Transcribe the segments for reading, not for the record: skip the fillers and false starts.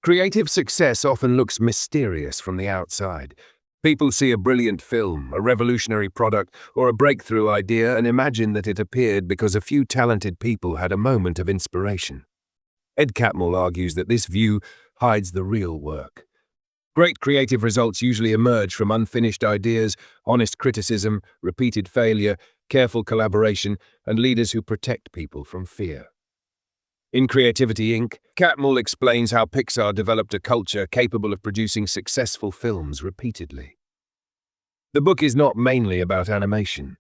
Creative success often looks mysterious from the outside. People see a brilliant film, a revolutionary product, or a breakthrough idea and imagine that it appeared because a few talented people had a moment of inspiration. Ed Catmull argues that this view hides the real work. Great creative results usually emerge from unfinished ideas, honest criticism, repeated failure, careful collaboration, and leaders who protect people from fear. In Creativity Inc., Catmull explains how Pixar developed a culture capable of producing successful films repeatedly. The book is not mainly about animation.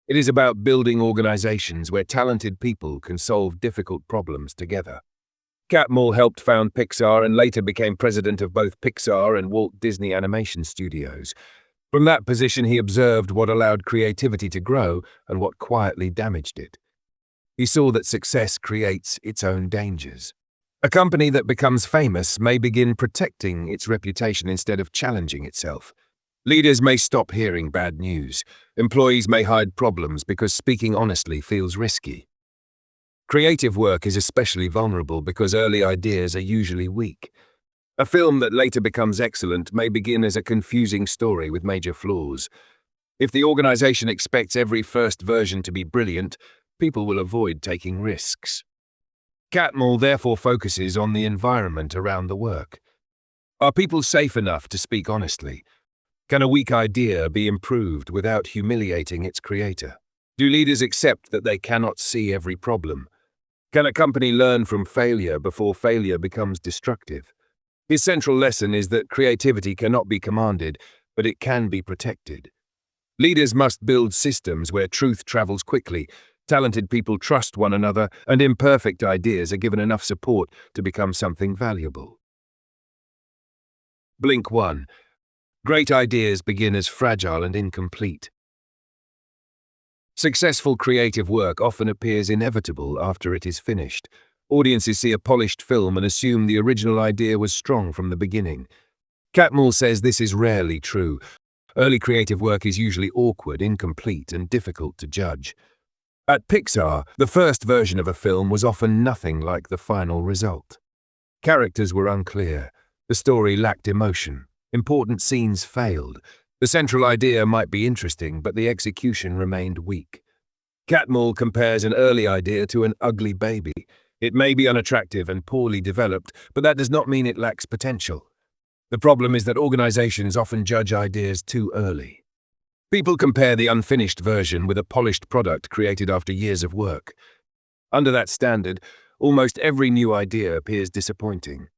It is about building organizations where talented people can solve difficult problems together. Catmull helped found Pixar and later became president of both Pixar and Walt Disney Animation Studios. From that position, he observed what allowed creativity to grow and what quietly damaged it. He saw that success creates its own dangers. A company that becomes famous may begin protecting its reputation instead of challenging itself. Leaders may stop hearing bad news. Employees may hide problems because speaking honestly feels risky. Creative work is especially vulnerable because early ideas are usually weak. A film that later becomes excellent may begin as a confusing story with major flaws. If the organization expects every first version to be brilliant, people will avoid taking risks. Catmull therefore focuses on the environment around the work. Are people safe enough to speak honestly? Can a weak idea be improved without humiliating its creator? Do leaders accept that they cannot see every problem? Can a company learn from failure before failure becomes destructive? His central lesson is that creativity cannot be commanded, but it can be protected. Leaders must build systems where truth travels quickly, talented people trust one another, and imperfect ideas are given enough support to become something valuable. Blink 1. Great ideas begin as fragile and incomplete. Successful creative work often appears inevitable after it is finished. Audiences see a polished film and assume the original idea was strong from the beginning. Catmull says this is rarely true. Early creative work is usually awkward, incomplete, and difficult to judge. At Pixar, the first version of a film was often nothing like the final result. Characters were unclear. The story lacked emotion. Important scenes failed. The central idea might be interesting, but the execution remained weak. Catmull compares an early idea to an ugly baby. It may be unattractive and poorly developed, but that does not mean it lacks potential. The problem is that organizations often judge ideas too early. People compare the unfinished version with a polished product created after years of work. Under that standard, almost every new idea appears disappointing.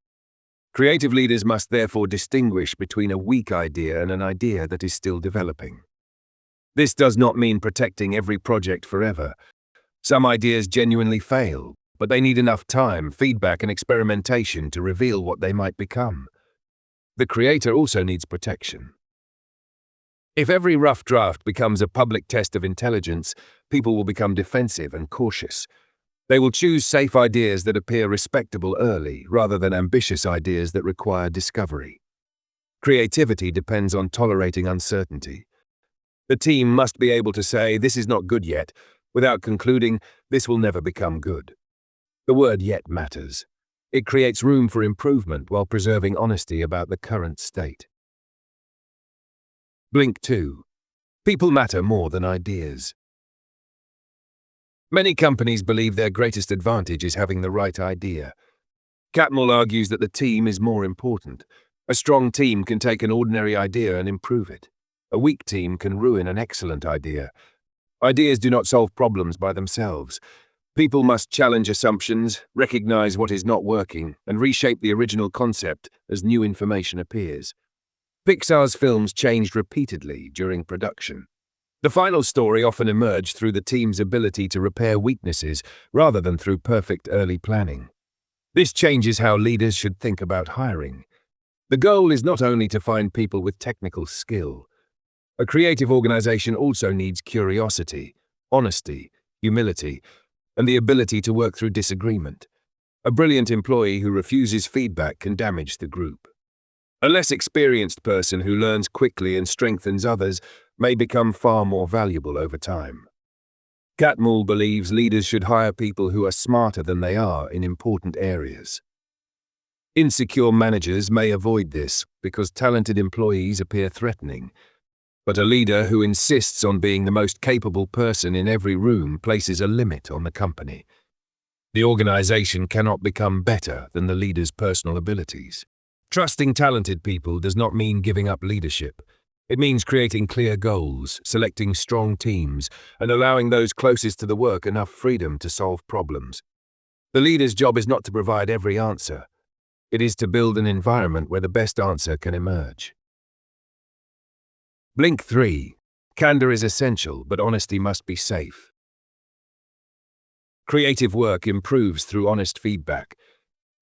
Creative leaders must therefore distinguish between a weak idea and an idea that is still developing. This does not mean protecting every project forever. Some ideas genuinely fail, but they need enough time, feedback, and experimentation to reveal what they might become. The creator also needs protection. If every rough draft becomes a public test of intelligence, people will become defensive and cautious. They will choose safe ideas that appear respectable early, rather than ambitious ideas that require discovery. Creativity depends on tolerating uncertainty. The team must be able to say, "This is not good yet," without concluding, "This will never become good." The word "yet" matters. It creates room for improvement while preserving honesty about the current state. Blink 2. People matter more than ideas. Many companies believe their greatest advantage is having the right idea. Catmull argues that the team is more important. A strong team can take an ordinary idea and improve it. A weak team can ruin an excellent idea. Ideas do not solve problems by themselves. People must challenge assumptions, recognize what is not working, and reshape the original concept as new information appears. Pixar's films changed repeatedly during production. The final story often emerged through the team's ability to repair weaknesses rather than through perfect early planning. This changes how leaders should think about hiring. The goal is not only to find people with technical skill. A creative organization also needs curiosity, honesty, humility, and the ability to work through disagreement. A brilliant employee who refuses feedback can damage the group. A less experienced person who learns quickly and strengthens others may become far more valuable over time. Catmull believes leaders should hire people who are smarter than they are in important areas. Insecure managers may avoid this because talented employees appear threatening. But a leader who insists on being the most capable person in every room places a limit on the company. The organization cannot become better than the leader's personal abilities. Trusting talented people does not mean giving up leadership. It means creating clear goals, selecting strong teams, and allowing those closest to the work enough freedom to solve problems. The leader's job is not to provide every answer. It is to build an environment where the best answer can emerge. Blink 3. Candor is essential, but honesty must be safe. Creative work improves through honest feedback.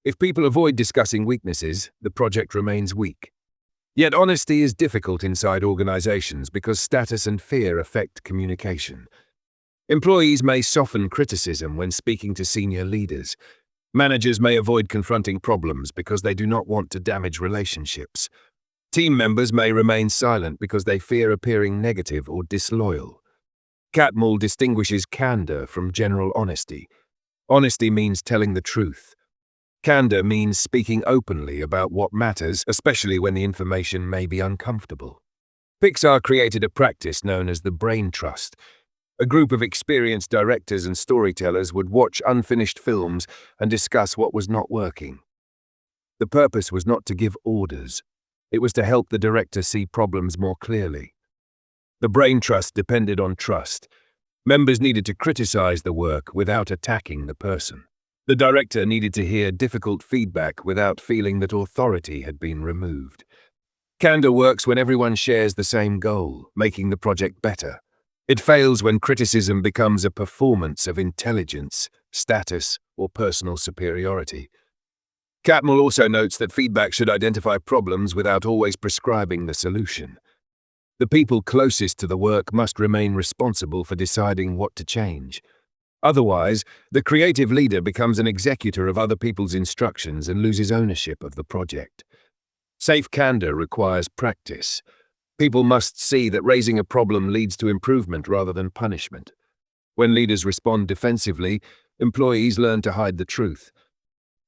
If people avoid discussing weaknesses, the project remains weak. Yet honesty is difficult inside organizations because status and fear affect communication. Employees may soften criticism when speaking to senior leaders. Managers may avoid confronting problems because they do not want to damage relationships. Team members may remain silent because they fear appearing negative or disloyal. Catmull distinguishes candor from general honesty. Honesty means telling the truth. Candor means speaking openly about what matters, especially when the information may be uncomfortable. Pixar created a practice known as the brain trust. A group of experienced directors and storytellers would watch unfinished films and discuss what was not working. The purpose was not to give orders. It was to help the director see problems more clearly. The brain trust depended on trust. Members needed to criticize the work without attacking the person. The director needed to hear difficult feedback without feeling that authority had been removed. Candor works when everyone shares the same goal, making the project better. It fails when criticism becomes a performance of intelligence, status, or personal superiority. Catmull also notes that feedback should identify problems without always prescribing the solution. The people closest to the work must remain responsible for deciding what to change. Otherwise, the creative leader becomes an executor of other people's instructions and loses ownership of the project. Safe candor requires practice. People must see that raising a problem leads to improvement rather than punishment. When leaders respond defensively, employees learn to hide the truth.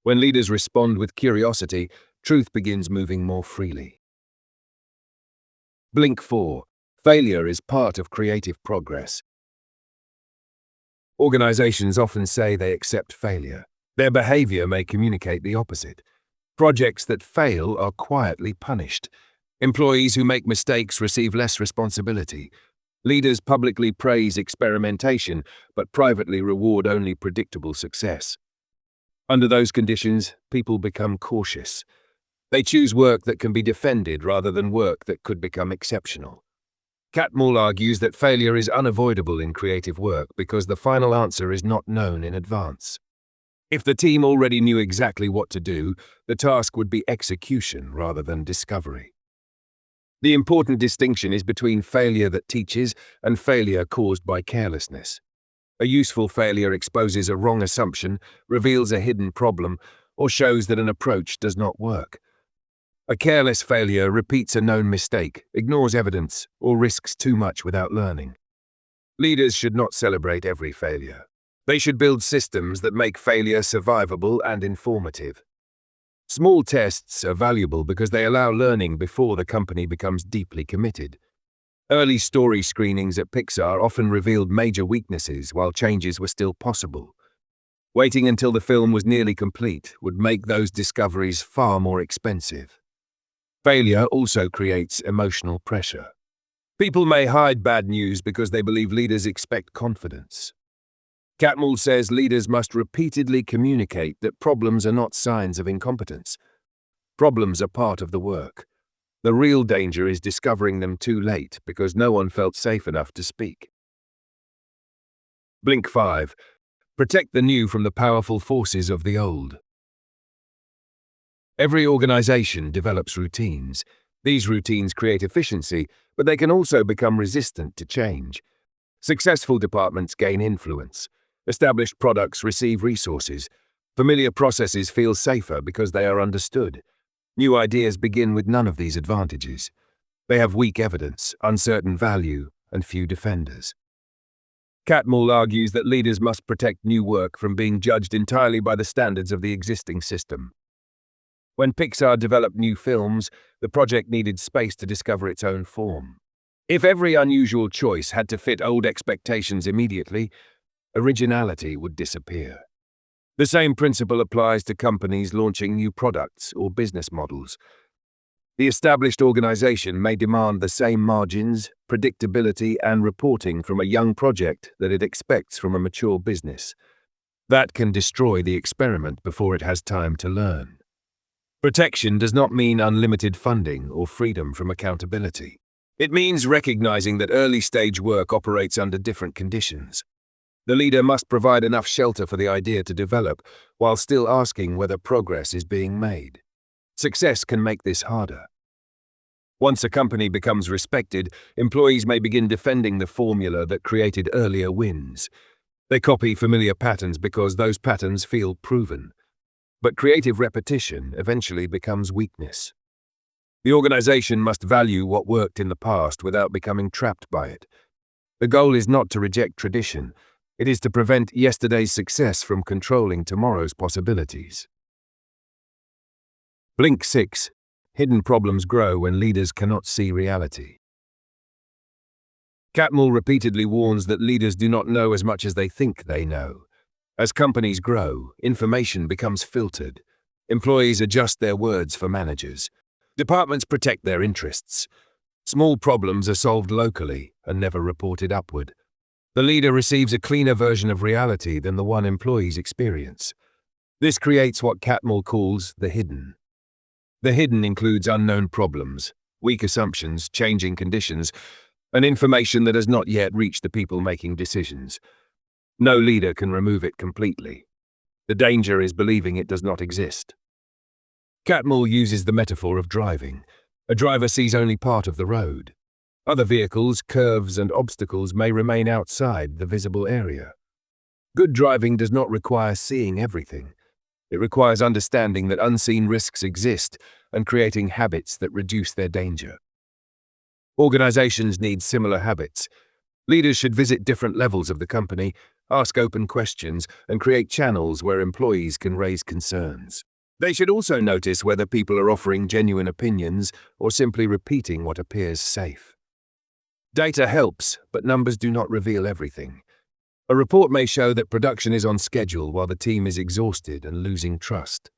When leaders respond with curiosity, truth begins moving more freely. Blink 4. Failure is part of creative progress. Organizations often say they accept failure. Their behavior may communicate the opposite. Projects that fail are quietly punished. Employees who make mistakes receive less responsibility. Leaders publicly praise experimentation, but privately reward only predictable success. Under those conditions, people become cautious. They choose work that can be defended rather than work that could become exceptional. Catmull argues that failure is unavoidable in creative work because the final answer is not known in advance. If the team already knew exactly what to do, the task would be execution rather than discovery. The important distinction is between failure that teaches and failure caused by carelessness. A useful failure exposes a wrong assumption, reveals a hidden problem, or shows that an approach does not work. A careless failure repeats a known mistake, ignores evidence, or risks too much without learning. Leaders should not celebrate every failure. They should build systems that make failure survivable and informative. Small tests are valuable because they allow learning before the company becomes deeply committed. Early story screenings at Pixar often revealed major weaknesses while changes were still possible. Waiting until the film was nearly complete would make those discoveries far more expensive. Failure also creates emotional pressure. People may hide bad news because they believe leaders expect confidence. Catmull says leaders must repeatedly communicate that problems are not signs of incompetence. Problems are part of the work. The real danger is discovering them too late because no one felt safe enough to speak. Blink 5. Protect the new from the powerful forces of the old. Every organization develops routines. These routines create efficiency, but they can also become resistant to change. Successful departments gain influence. Established products receive resources. Familiar processes feel safer because they are understood. New ideas begin with none of these advantages. They have weak evidence, uncertain value, and few defenders. Catmull argues that leaders must protect new work from being judged entirely by the standards of the existing system. When Pixar developed new films, the project needed space to discover its own form. If every unusual choice had to fit old expectations immediately, originality would disappear. The same principle applies to companies launching new products or business models. The established organization may demand the same margins, predictability, and reporting from a young project that it expects from a mature business. That can destroy the experiment before it has time to learn. Protection does not mean unlimited funding or freedom from accountability. It means recognizing that early-stage work operates under different conditions. The leader must provide enough shelter for the idea to develop, while still asking whether progress is being made. Success can make this harder. Once a company becomes respected, employees may begin defending the formula that created earlier wins. They copy familiar patterns because those patterns feel proven. But creative repetition eventually becomes weakness. The organization must value what worked in the past without becoming trapped by it. The goal is not to reject tradition. It is to prevent yesterday's success from controlling tomorrow's possibilities. Blink 6. Hidden problems grow when leaders cannot see reality. Catmull repeatedly warns that leaders do not know as much as they think they know. As companies grow, information becomes filtered. Employees adjust their words for managers. Departments protect their interests. Small problems are solved locally and never reported upward. The leader receives a cleaner version of reality than the one employees experience. This creates what Catmull calls the hidden. The hidden includes unknown problems, weak assumptions, changing conditions, and information that has not yet reached the people making decisions. No leader can remove it completely. The danger is believing it does not exist. Catmull uses the metaphor of driving. A driver sees only part of the road. Other vehicles, curves, and obstacles may remain outside the visible area. Good driving does not require seeing everything. It requires understanding that unseen risks exist and creating habits that reduce their danger. Organizations need similar habits. Leaders should visit different levels of the company, ask open questions, and create channels where employees can raise concerns. They should also notice whether people are offering genuine opinions or simply repeating what appears safe. Data helps, but numbers do not reveal everything. A report may show that production is on schedule while the team is exhausted and losing trust.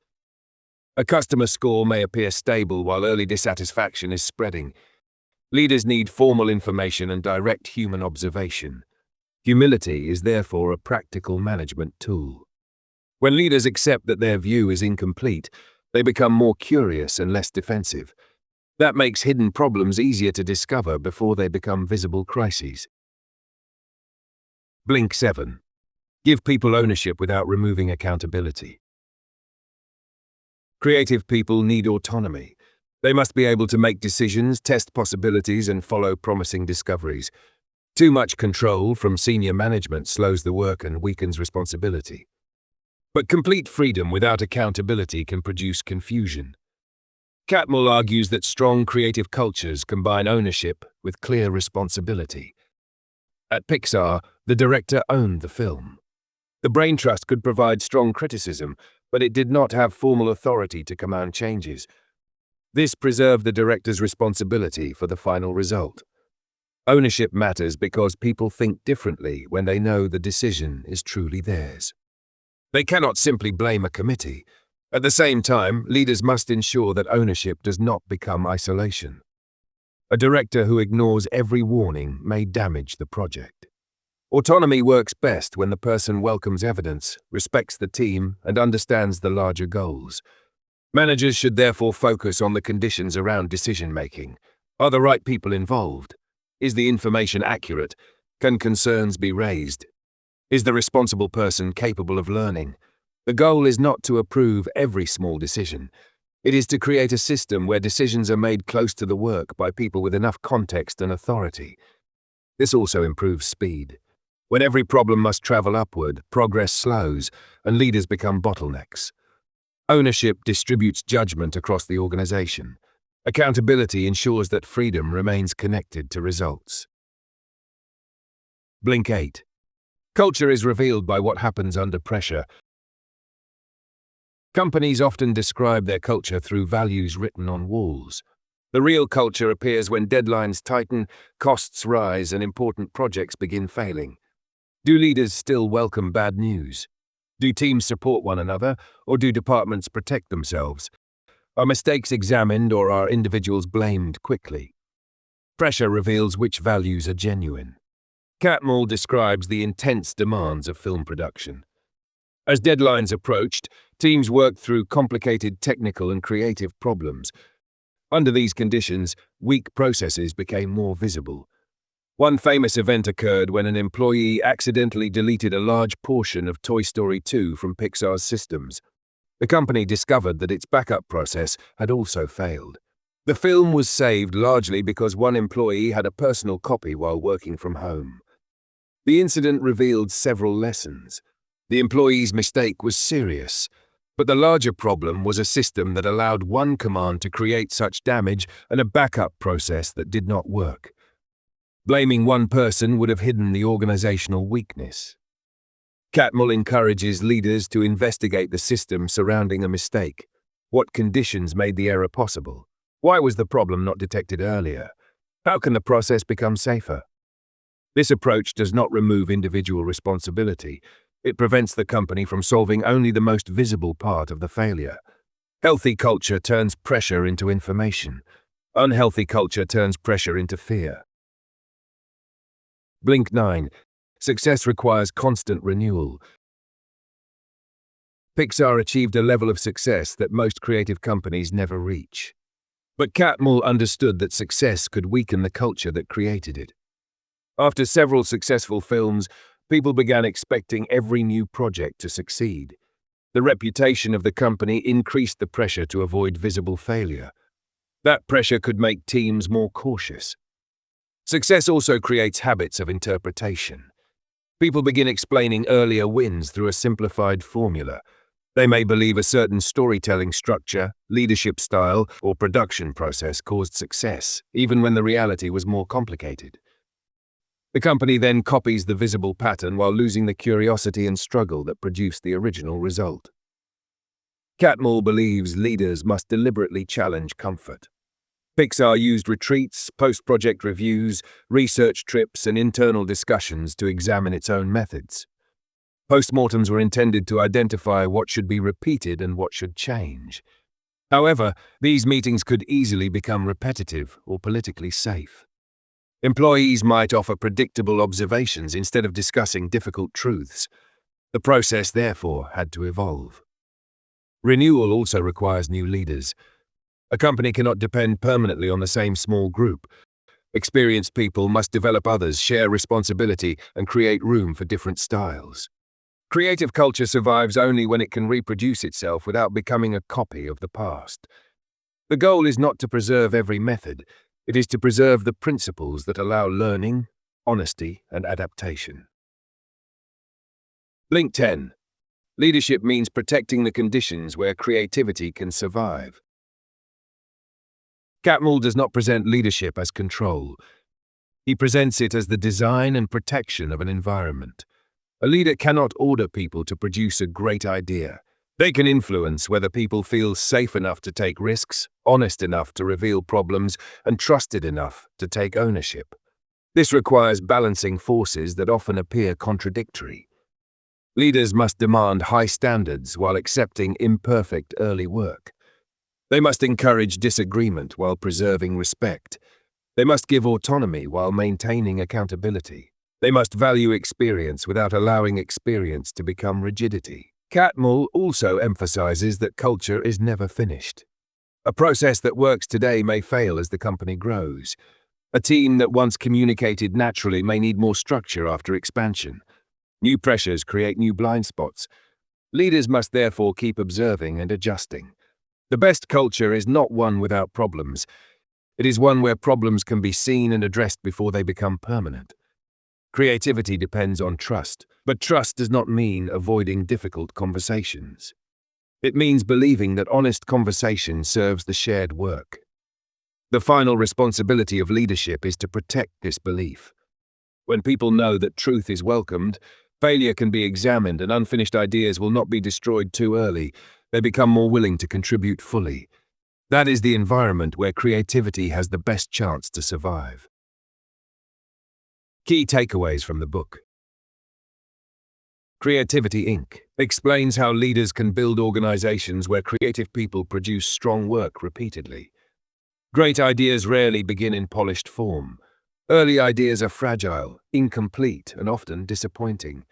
A customer score may appear stable while early dissatisfaction is spreading. Leaders need formal information and direct human observation. Humility is therefore a practical management tool. When leaders accept that their view is incomplete, they become more curious and less defensive. That makes hidden problems easier to discover before they become visible crises. Blink 7. Give people ownership without removing accountability. Creative people need autonomy. They must be able to make decisions, test possibilities, and follow promising discoveries. Too much control from senior management slows the work and weakens responsibility. But complete freedom without accountability can produce confusion. Catmull argues that strong creative cultures combine ownership with clear responsibility. At Pixar, the director owned the film. The brain trust could provide strong criticism, but it did not have formal authority to command changes. This preserved the director's responsibility for the final result. Ownership matters because people think differently when they know the decision is truly theirs. They cannot simply blame a committee. At the same time, leaders must ensure that ownership does not become isolation. A director who ignores every warning may damage the project. Autonomy works best when the person welcomes evidence, respects the team, and understands the larger goals. Managers should therefore focus on the conditions around decision-making. Are the right people involved? Is the information accurate? Can concerns be raised? Is the responsible person capable of learning? The goal is not to approve every small decision. It is to create a system where decisions are made close to the work by people with enough context and authority. This also improves speed. When every problem must travel upward, progress slows, and leaders become bottlenecks. Ownership distributes judgment across the organization. Accountability ensures that freedom remains connected to results. Blink 8. Culture is revealed by what happens under pressure. Companies often describe their culture through values written on walls. The real culture appears when deadlines tighten, costs rise, and important projects begin failing. Do leaders still welcome bad news? Do teams support one another, or do departments protect themselves? Are mistakes examined, or are individuals blamed quickly? Pressure reveals which values are genuine. Catmull describes the intense demands of film production. As deadlines approached, teams worked through complicated technical and creative problems. Under these conditions, weak processes became more visible. One famous event occurred when an employee accidentally deleted a large portion of Toy Story 2 from Pixar's systems. The company discovered that its backup process had also failed. The film was saved largely because one employee had a personal copy while working from home. The incident revealed several lessons. The employee's mistake was serious, but the larger problem was a system that allowed one command to create such damage and a backup process that did not work. Blaming one person would have hidden the organizational weakness. Catmull encourages leaders to investigate the system surrounding a mistake. What conditions made the error possible? Why was the problem not detected earlier? How can the process become safer? This approach does not remove individual responsibility. It prevents the company from solving only the most visible part of the failure. Healthy culture turns pressure into information. Unhealthy culture turns pressure into fear. Blink 9. Success requires constant renewal. Pixar achieved a level of success that most creative companies never reach. But Catmull understood that success could weaken the culture that created it. After several successful films, people began expecting every new project to succeed. The reputation of the company increased the pressure to avoid visible failure. That pressure could make teams more cautious. Success also creates habits of interpretation. People begin explaining earlier wins through a simplified formula. They may believe a certain storytelling structure, leadership style, or production process caused success, even when the reality was more complicated. The company then copies the visible pattern while losing the curiosity and struggle that produced the original result. Catmull believes leaders must deliberately challenge comfort. Pixar used retreats, post-project reviews, research trips, and internal discussions to examine its own methods. Postmortems were intended to identify what should be repeated and what should change. However, these meetings could easily become repetitive or politically safe. Employees might offer predictable observations instead of discussing difficult truths. The process, therefore, had to evolve. Renewal also requires new leaders. A company cannot depend permanently on the same small group. Experienced people must develop others, share responsibility, and create room for different styles. Creative culture survives only when it can reproduce itself without becoming a copy of the past. The goal is not to preserve every method. It is to preserve the principles that allow learning, honesty, and adaptation. Link 10. Leadership means protecting the conditions where creativity can survive. Catmull does not present leadership as control. He presents it as the design and protection of an environment. A leader cannot order people to produce a great idea. They can influence whether people feel safe enough to take risks, honest enough to reveal problems, and trusted enough to take ownership. This requires balancing forces that often appear contradictory. Leaders must demand high standards while accepting imperfect early work. They must encourage disagreement while preserving respect. They must give autonomy while maintaining accountability. They must value experience without allowing experience to become rigidity. Catmull also emphasizes that culture is never finished. A process that works today may fail as the company grows. A team that once communicated naturally may need more structure after expansion. New pressures create new blind spots. Leaders must therefore keep observing and adjusting. The best culture is not one without problems. It is one where problems can be seen and addressed before they become permanent. Creativity depends on trust, but trust does not mean avoiding difficult conversations. It means believing that honest conversation serves the shared work. The final responsibility of leadership is to protect this belief. When people know that truth is welcomed, failure can be examined and unfinished ideas will not be destroyed too early. they become more willing to contribute fully. That is the environment where creativity has the best chance to survive. Key takeaways from the book. Creativity Inc. explains how leaders can build organizations where creative people produce strong work repeatedly. Great ideas rarely begin in polished form. Early ideas are fragile, incomplete, and often disappointing.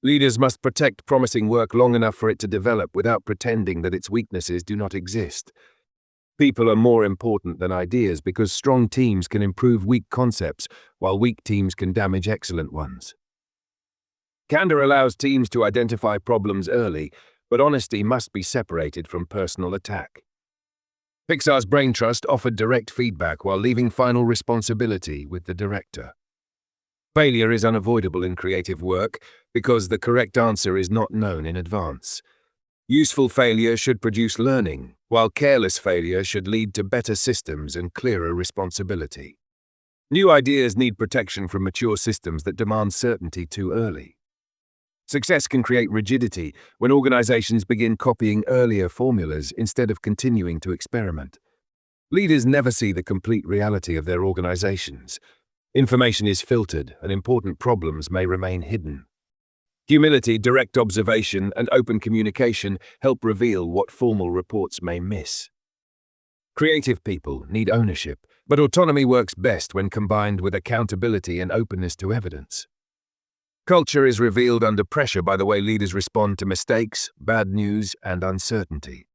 Leaders must protect promising work long enough for it to develop without pretending that its weaknesses do not exist. People are more important than ideas because strong teams can improve weak concepts, while weak teams can damage excellent ones. Candor allows teams to identify problems early, but honesty must be separated from personal attack. Pixar's Brain Trust offered direct feedback while leaving final responsibility with the director. Failure is unavoidable in creative work because the correct answer is not known in advance. Useful failure should produce learning, while careless failure should lead to better systems and clearer responsibility. New ideas need protection from mature systems that demand certainty too early. Success can create rigidity when organizations begin copying earlier formulas instead of continuing to experiment. Leaders never see the complete reality of their organizations. Information is filtered, and important problems may remain hidden. Humility, direct observation, and open communication help reveal what formal reports may miss. Creative people need ownership, but autonomy works best when combined with accountability and openness to evidence. Culture is revealed under pressure by the way leaders respond to mistakes, bad news, and uncertainty.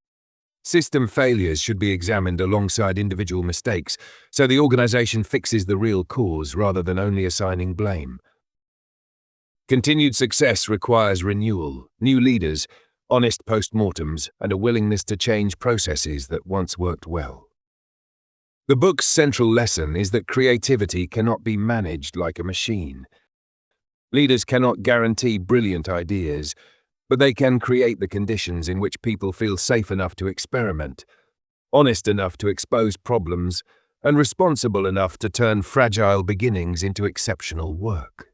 System failures should be examined alongside individual mistakes, so the organization fixes the real cause rather than only assigning blame. Continued success requires renewal, new leaders, honest postmortems, and a willingness to change processes that once worked well. The book's central lesson is that creativity cannot be managed like a machine. Leaders cannot guarantee brilliant ideas, but they can create the conditions in which people feel safe enough to experiment, honest enough to expose problems, and responsible enough to turn fragile beginnings into exceptional work.